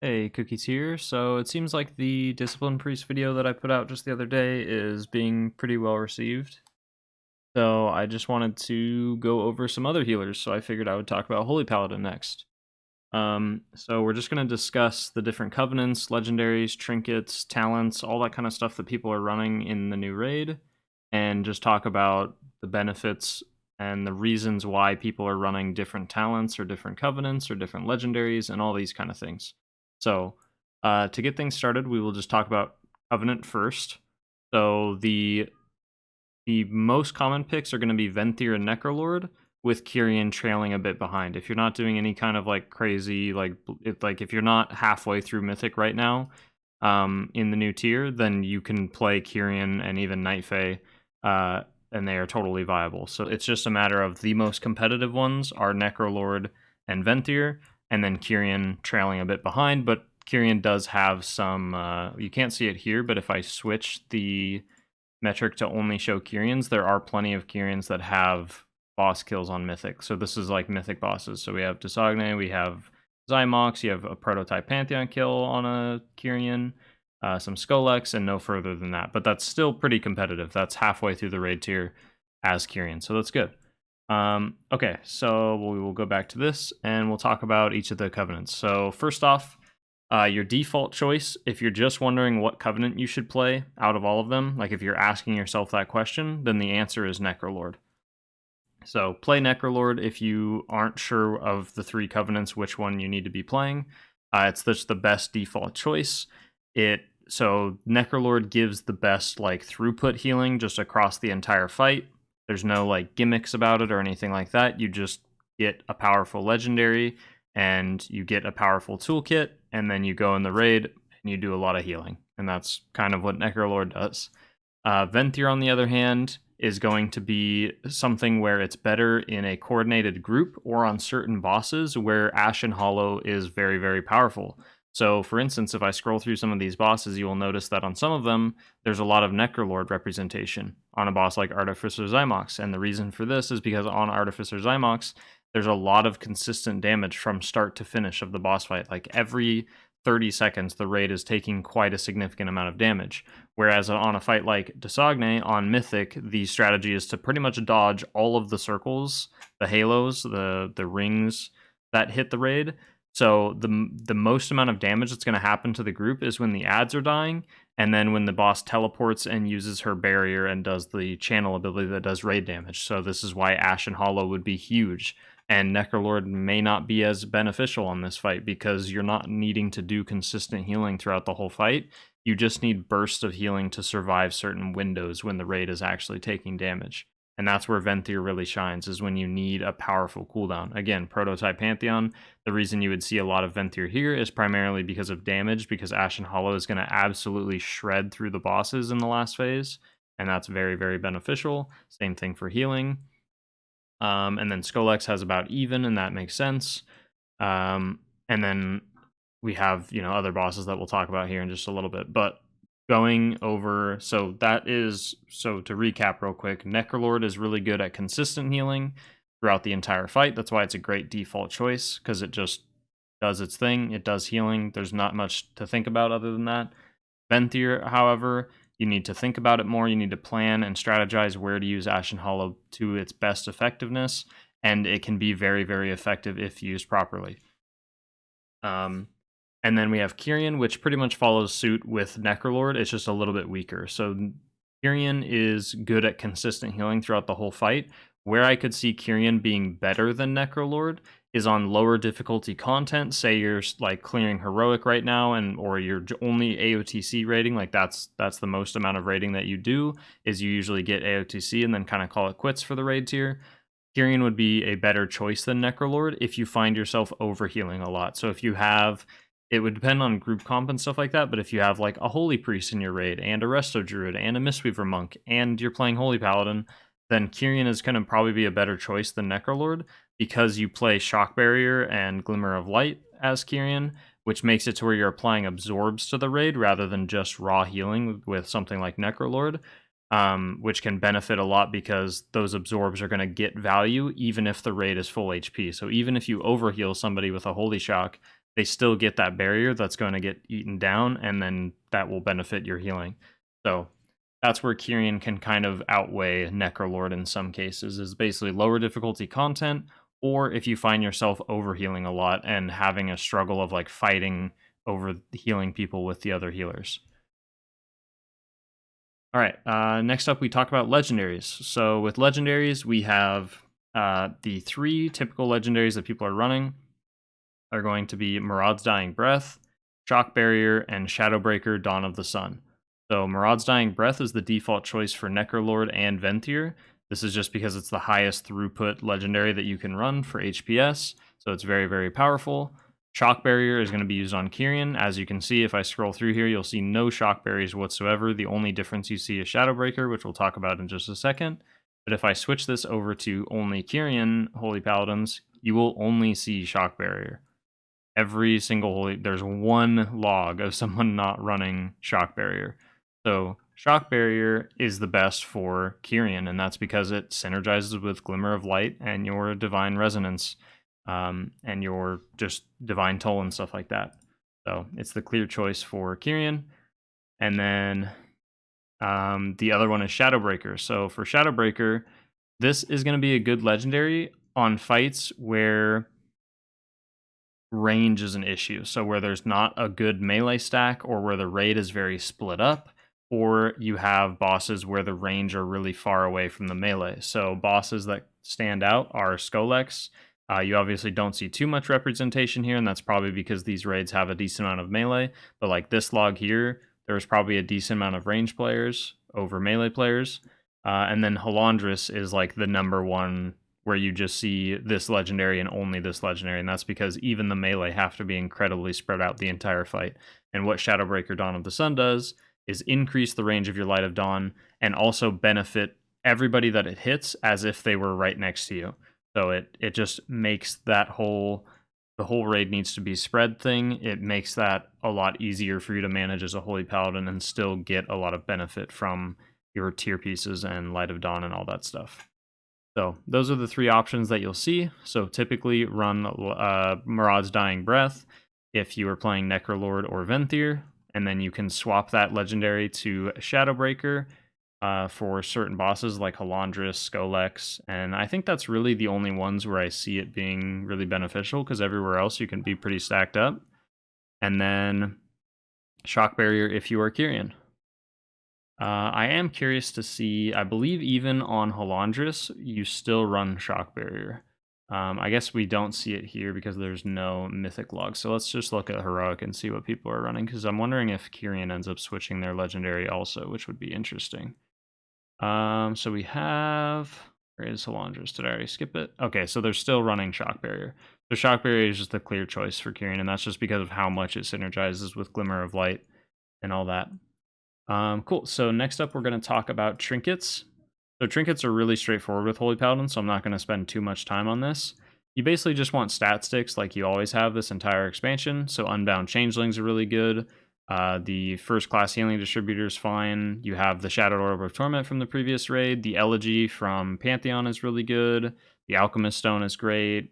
Hey, Cookies here. So it seems like the Discipline Priest video that I put out just the other day is being pretty well received. So I just wanted to go over some other healers, so I figured I would talk about Holy Paladin next. So we're just going to discuss the different covenants, legendaries, trinkets, talents, all that kind of stuff that people are running in the new raid, and just talk about the benefits and the reasons why people are running different talents or different covenants or different legendaries and all these kind of things. So to get things started, we will just talk about covenant first. So the most common picks are going to be Venthyr and Necrolord, with Kyrian trailing a bit behind. If you're not doing any kind of like crazy, if you're not halfway through Mythic right now, in the new tier, then you can play Kyrian and even Night Fae, and they are totally viable. So it's just a matter of the most competitive ones are Necrolord and Venthyr, and then Kyrian trailing a bit behind. But Kyrian does have some. You can't see it here, but if I switch the metric to only show Kyrians, there are plenty of Kyrians that have boss kills on Mythic. So this is like Mythic bosses. So we have Dsagne, we have Zymox, you have a Prototype Pantheon kill on a Kyrian, some Skolex, and no further than that. But that's still pretty competitive. That's halfway through the raid tier as Kyrian, so that's good. Okay, so we will go back to this, and we'll talk about each of the covenants. So first off, your default choice, if you're just wondering what covenant you should play out of all of them, like if you're asking yourself that question, then the answer is Necrolord. So play Necrolord if you aren't sure of the three covenants which one you need to be playing. It's just the best default choice. So Necrolord gives the best like throughput healing just across the entire fight. There's no like gimmicks about it or anything like that. You just get a powerful legendary and you get a powerful toolkit, and then you go in the raid and you do a lot of healing. And that's kind of what Necrolord does. Venthyr, on the other hand, is going to be something where it's better in a coordinated group or on certain bosses where Ashen Hollow is very, very powerful. So, for instance, if I scroll through some of these bosses, you will notice that on some of them, there's a lot of Necrolord representation on a boss like Artificer Zymox. And the reason for this is because on Artificer Zymox, there's a lot of consistent damage from start to finish of the boss fight. Like every 30 seconds, the raid is taking quite a significant amount of damage. Whereas on a fight like Dsagne on Mythic, the strategy is to pretty much dodge all of the circles, the halos, the rings that hit the raid. So the most amount of damage that's going to happen to the group is when the ads are dying, and then when the boss teleports and uses her barrier and does the channel ability that does raid damage. So this is why Ashen Hollow would be huge. And Necrolord may not be as beneficial on this fight because you're not needing to do consistent healing throughout the whole fight. You just need bursts of healing to survive certain windows when the raid is actually taking damage. And that's where Venthyr really shines, is when you need a powerful cooldown. Again, Prototype Pantheon, the reason you would see a lot of Venthyr here is primarily because of damage, because Ashen Hollow is going to absolutely shred through the bosses in the last phase, and that's very, very beneficial. Same thing for healing. And then Skolex has about even, and that makes sense. And then we have, other bosses that we'll talk about here in just a little bit. But going over, so to recap real quick, Necrolord is really good at consistent healing throughout the entire fight. That's why it's a great default choice, because it just does its thing. It does healing. There's not much to think about other than that. Venthyr, however, you need to think about it more. You need to plan and strategize where to use Ashen Hollow to its best effectiveness, and it can be very, very effective if used properly. And then we have Kyrian, which pretty much follows suit with Necrolord. It's just a little bit weaker. So Kyrian is good at consistent healing throughout the whole fight. Where I could see Kyrian being better than Necrolord is on lower difficulty content. Say you're like clearing heroic right now, or you're only AOTC rating. Like that's the most amount of rating that you do, is you usually get AOTC and then kind of call it quits for the raid tier. Kyrian would be a better choice than Necrolord if you find yourself overhealing a lot. So if you have, it would depend on group comp and stuff like that, but if you have like a Holy Priest in your raid and a Resto Druid and a Mistweaver Monk and you're playing Holy Paladin, then Kyrian is going to probably be a better choice than Necrolord, because you play Shock Barrier and Glimmer of Light as Kyrian, which makes it to where you're applying absorbs to the raid rather than just raw healing with something like Necrolord, which can benefit a lot because those absorbs are going to get value even if the raid is full HP. So even if you overheal somebody with a Holy Shock, they still get that barrier that's going to get eaten down, and then that will benefit your healing. So that's where Kyrian can kind of outweigh Necrolord in some cases, is basically lower difficulty content, or if you find yourself overhealing a lot and having a struggle of like fighting over healing people with the other healers. All right, next up we talk about Legendaries. So with Legendaries, we have the 3 typical Legendaries that people are running are going to be Maraud's Dying Breath, Shock Barrier, and Shadowbreaker Dawn of the Sun. So Maraud's Dying Breath is the default choice for Necrolord and Venthyr. This is just because it's the highest throughput legendary that you can run for HPS, so it's very, very powerful. Shock Barrier is going to be used on Kyrian. As you can see, if I scroll through here, you'll see no Shock Barriers whatsoever. The only difference you see is Shadowbreaker, which we'll talk about in just a second. But if I switch this over to only Kyrian Holy Paladins, you will only see Shock Barrier. Every single holy, there's one log of someone not running Shock Barrier. So Shock Barrier is the best for Kyrian, and that's because it synergizes with Glimmer of Light and your Divine Resonance, and your just Divine Toll and stuff like that. So it's the clear choice for Kyrian. And then the other one is Shadowbreaker. So for Shadowbreaker, this is going to be a good legendary on fights where range is an issue. So where there's not a good melee stack, or where the raid is very split up, or you have bosses where the range are really far away from the melee. So bosses that stand out are Skolex. You obviously don't see too much representation here, and that's probably because these raids have a decent amount of melee. But like this log here, there's probably a decent amount of range players over melee players. And then Halandris is like the number one where you just see this legendary and only this legendary, and that's because even the melee have to be incredibly spread out the entire fight. And what Shadowbreaker Dawn of the Sun does is increase the range of your Light of Dawn and also benefit everybody that it hits as if they were right next to you. So it just makes that the whole raid needs to be spread thing. It makes that a lot easier for you to manage as a Holy Paladin and still get a lot of benefit from your tier pieces and Light of Dawn and all that stuff. So those are the 3 options that you'll see. So typically run Maraud's Dying Breath if you are playing Necrolord or Venthyr, and then you can swap that legendary to Shadowbreaker for certain bosses like Halandris, Skolex, and I think that's really the only ones where I see it being really beneficial, because everywhere else you can be pretty stacked up. And then Shock Barrier if you are Kyrian. I am curious to see, I believe even on Halandris, you still run Shock Barrier. I guess we don't see it here because there's no mythic log. So let's just look at Heroic and see what people are running, because I'm wondering if Kyrian ends up switching their legendary also, which would be interesting. So we have, where is Halandris? Did I already skip it? Okay, so they're still running Shock Barrier. So Shock Barrier is just the clear choice for Kyrian, and that's just because of how much it synergizes with Glimmer of Light and all that. Cool. So next up, we're going to talk about Trinkets. So Trinkets are really straightforward with Holy Paladin, so I'm not going to spend too much time on this. You basically just want stat sticks like you always have this entire expansion. So Unbound Changelings are really good. The first class healing distributor is fine. You have the Shadowed Orb of Torment from the previous raid. The Elegy from Pantheon is really good. The Alchemist Stone is great.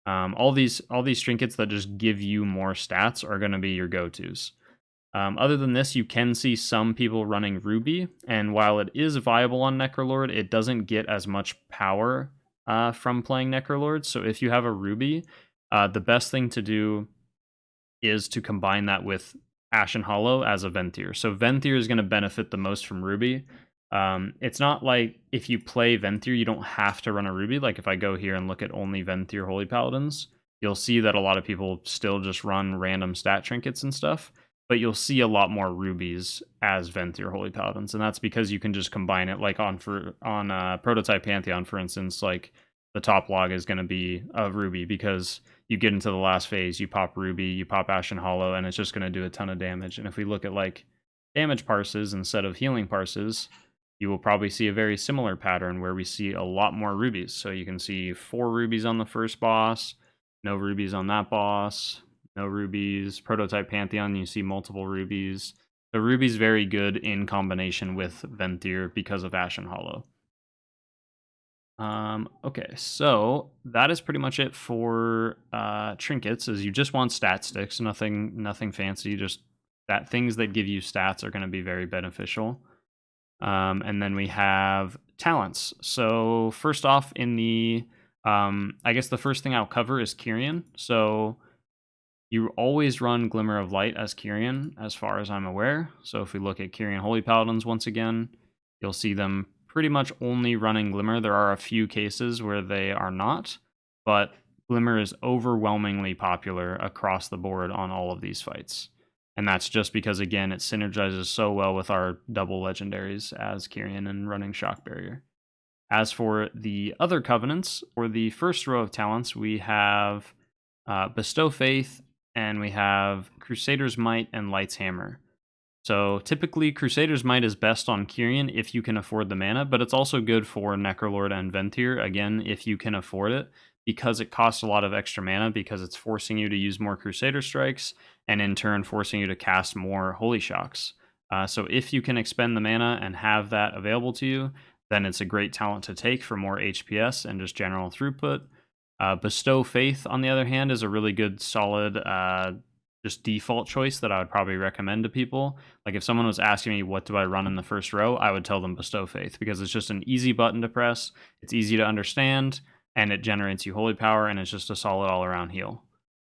All these trinkets that just give you more stats are going to be your go-tos. Other than this, you can see some people running Ruby, and while it is viable on Necrolord, it doesn't get as much power from playing Necrolord. So if you have a Ruby, the best thing to do is to combine that with Ashen Hollow as a Venthyr. So Venthyr is going to benefit the most from Ruby. It's not like if you play Venthyr, you don't have to run a Ruby. Like if I go here and look at only Venthyr Holy Paladins, you'll see that a lot of people still just run random stat trinkets and stuff. But you'll see a lot more rubies as Venthyr Holy Paladins, and that's because you can just combine it. Like on Prototype Pantheon, for instance, like the top log is going to be a ruby because you get into the last phase, you pop ruby, you pop Ashen Hollow, and it's just going to do a ton of damage. And if we look at like damage parses instead of healing parses, you will probably see a very similar pattern where we see a lot more rubies. So you can see 4 rubies on the first boss, no rubies on that boss. No rubies. Prototype Pantheon, you see multiple rubies. The ruby's very good in combination with Venthyr because of Ashen Hollow. Okay, so that is pretty much it for trinkets. Is you just want stat sticks, nothing fancy. Just that things that give you stats are going to be very beneficial. And then we have talents. So first off, in the I guess the first thing I'll cover is Kyrian. So you always run Glimmer of Light as Kyrian, as far as I'm aware. So if we look at Kyrian Holy Paladins once again, you'll see them pretty much only running Glimmer. There are a few cases where they are not, but Glimmer is overwhelmingly popular across the board on all of these fights. And that's just because, again, it synergizes so well with our double legendaries as Kyrian and running Shock Barrier. As for the other covenants, or the first row of talents, we have Bestow Faith, and we have Crusader's Might and Light's Hammer. So typically Crusader's Might is best on Kyrian if you can afford the mana, but it's also good for Necrolord and Ventir, again, if you can afford it, because it costs a lot of extra mana, because it's forcing you to use more Crusader Strikes, and in turn forcing you to cast more Holy Shocks. So if you can expend the mana and have that available to you, then it's a great talent to take for more HPS and just general throughput. Bestow Faith, on the other hand, is a really good, solid, just default choice that I would probably recommend to people. Like if someone was asking me what do I run in the first row, I would tell them Bestow Faith, because it's just an easy button to press, it's easy to understand, and it generates you holy power, and it's just a solid all-around heal.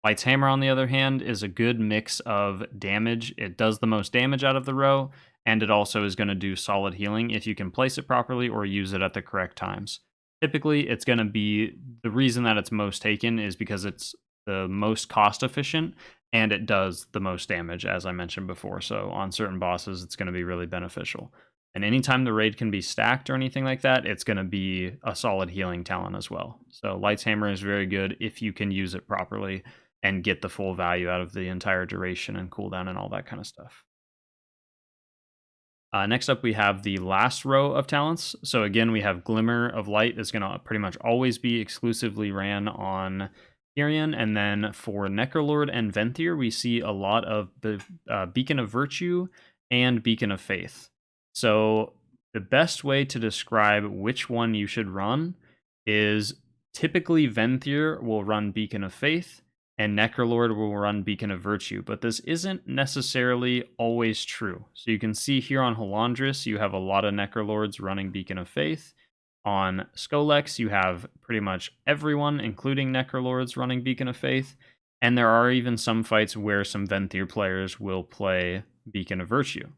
Light's Hammer, on the other hand, is a good mix of damage. It does the most damage out of the row, and it also is going to do solid healing if you can place it properly or use it at the correct times. Typically, it's going to be, the reason that it's most taken is because it's the most cost efficient, and it does the most damage, as I mentioned before. So on certain bosses, it's going to be really beneficial. And anytime the raid can be stacked or anything like that, it's going to be a solid healing talent as well. So Light's Hammer is very good if you can use it properly and get the full value out of the entire duration and cooldown and all that kind of stuff. Next up, we have the last row of talents. So again, we have Glimmer of Light is going to pretty much always be exclusively ran on Kyrian. And then for Necrolord and Ventir, we see a lot of the Beacon of Virtue and Beacon of Faith. So the best way to describe which one you should run is typically Ventir will run Beacon of Faith, and Necrolord will run Beacon of Virtue, but this isn't necessarily always true. So you can see here on Halandris, you have a lot of Necrolords running Beacon of Faith. On Skolex, you have pretty much everyone, including Necrolords, running Beacon of Faith. And there are even some fights where some Ventir players will play Beacon of Virtue,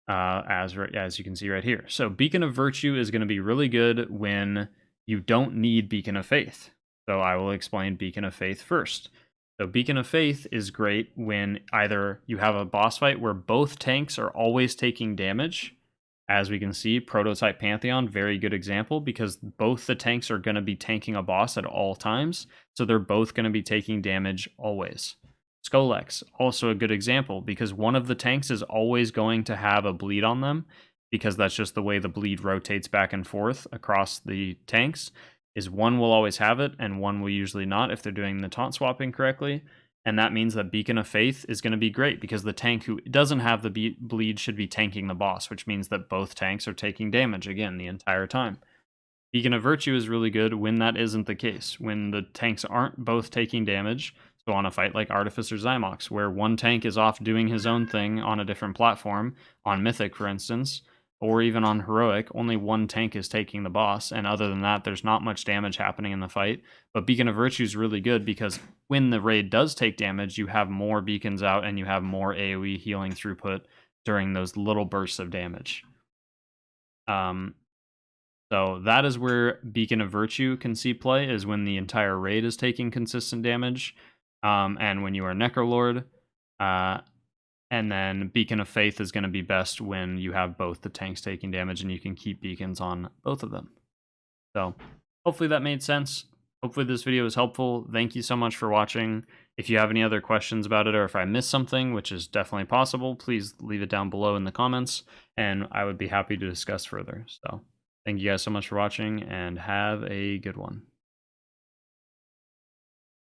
as you can see right here. So Beacon of Virtue is going to be really good when you don't need Beacon of Faith. So I will explain Beacon of Faith first. So Beacon of Faith is great when either you have a boss fight where both tanks are always taking damage. As we can see, Prototype Pantheon, very good example, because both the tanks are going to be tanking a boss at all times. So they're both going to be taking damage always. Skolex, also a good example, because one of the tanks is always going to have a bleed on them, because that's just the way the bleed rotates back and forth across the tanks. Is one will always have it, and one will usually not if they're doing the taunt swapping correctly. And that means that Beacon of Faith is going to be great, because the tank who doesn't have the bleed should be tanking the boss, which means that both tanks are taking damage, again, the entire time. Beacon of Virtue is really good when that isn't the case, when the tanks aren't both taking damage. So on a fight like Artificer Zymox, where one tank is off doing his own thing on a different platform, on Mythic for instance, or even on Heroic, only one tank is taking the boss, and other than that, there's not much damage happening in the fight. But Beacon of Virtue is really good, because when the raid does take damage, you have more beacons out, and you have more AoE healing throughput during those little bursts of damage. So that is where Beacon of Virtue can see play, is when the entire raid is taking consistent damage, and when you are Necrolord. And then Beacon of Faith is going to be best when you have both the tanks taking damage and you can keep beacons on both of them. So hopefully that made sense. Hopefully this video was helpful. Thank you so much for watching. If you have any other questions about it, or if I missed something, which is definitely possible, please leave it down below in the comments, and I would be happy to discuss further. So thank you guys so much for watching, and have a good one.